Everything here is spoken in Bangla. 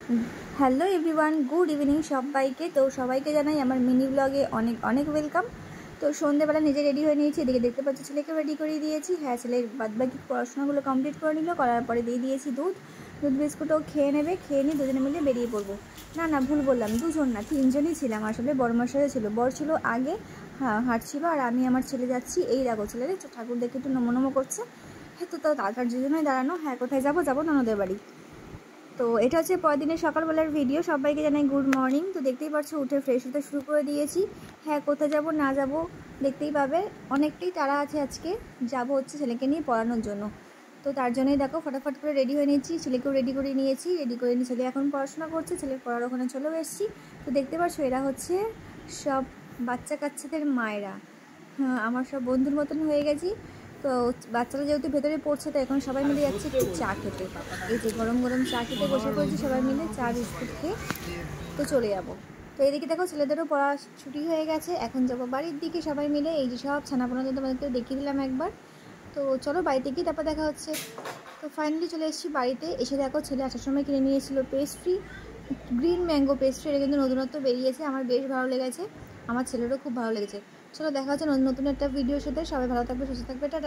হ্যালো এভরিওয়ান, গুড ইভিনিং সবাইকে। তো সবাইকে জানাই আমার মিনি ব্লগে অনেক অনেক ওয়েলকাম। তো সন্ধ্যেবেলা নিজে রেডি হয়ে নিয়েছি, এদিকে দেখতে পাচ্ছি ছেলেকে রেডি করে দিয়েছি। হ্যাঁ, ছেলের বাদবাকি পড়াশোনাগুলো কমপ্লিট করে নিল, করার পরে দিয়ে দিয়েছি দুধ বিস্কুটও খেয়ে নেবে। খেয়ে নিয়ে দুজনে মিলে বেরিয়ে পড়বো। না ভুল বললাম, দুজন না, তিনজনই ছিলাম আসলে। বড়মাশাইও ছিল, বর ছিল আগে, হ্যাঁ হাঁটছিল, আর আমি আমার ছেলে যাচ্ছি। এই দেখো ছেলে ঠাকুর দেখে একটু নমো করছে। হ্যাঁ, তো তার জন্যই দাঁড়ানো। হ্যাঁ, কোথায় যাবো ননদের বাড়ি। তো এটা হচ্ছে পরের দিনের সকালবেলার ভিডিও। সবাইকে জানাই গুড মর্নিং। তো দেখতেই পাচ্ছ উঠে ফ্রেশ হতে শুরু করে দিয়েছি। হ্যাঁ, কোথায় যাব না যাব দেখতেই পাবে। অনেকটাই তাড়া আছে আজকে, যাব হচ্ছে ছেলেকে নিয়ে পড়ানোর জন্য। তো তার জন্যই দেখো ফটাফট করে রেডি হয়ে নিয়েছি, ছেলেকেও রেডি করে নিয়েছি। রেডি করে নিয়ে ছেলে এখন পড়াশোনা করছে, ছেলের পড়ার ওখানে চলেও এসেছি। তো দেখতে পাচ্ছ এরা হচ্ছে সব বাচ্চা কাচ্চাদের মায়েরা। হ্যাঁ, আমার সব বন্ধুর মতন হয়ে গেছি। তো বাচ্চারা যেহেতু ভেতরে পড়ছে, তো এখন সবাই মিলে যাচ্ছে একটু চা খেতে। এই যে গরম গরম চা খেতে বসে পড়েছি সবাই মিলে, চা বিস্কুট খেয়ে তো চলে যাবো। তো এদিকে দেখো ছেলেদেরও পড়া ছুটি হয়ে গেছে, এখন যাবো বাড়ির দিকে সবাই মিলে। এই যে সব ছানাপোনা তোমাদেরকে দেখিয়ে দিলাম একবার। তো চলো বাড়িতে গিয়ে তারপর দেখা হচ্ছে। তো ফাইনালি চলে এসেছি বাড়িতে। এসে দেখো ছেলে আসার সময় কিনে নিয়েছিল পেস্ট্রি, গ্রিন ম্যাঙ্গো পেস্ট্রি। এটা কিন্তু নতুনত্ব বেরিয়েছে, আমার বেশ ভালো লেগেছে, আমার ছেলেরও খুব ভালো লেগেছে। চলো দেখা হচ্ছে নতুন একটা ভিডিওর সাথে। সবাই ভালো থাকবে, সুস্থ থাকবে, টাটা।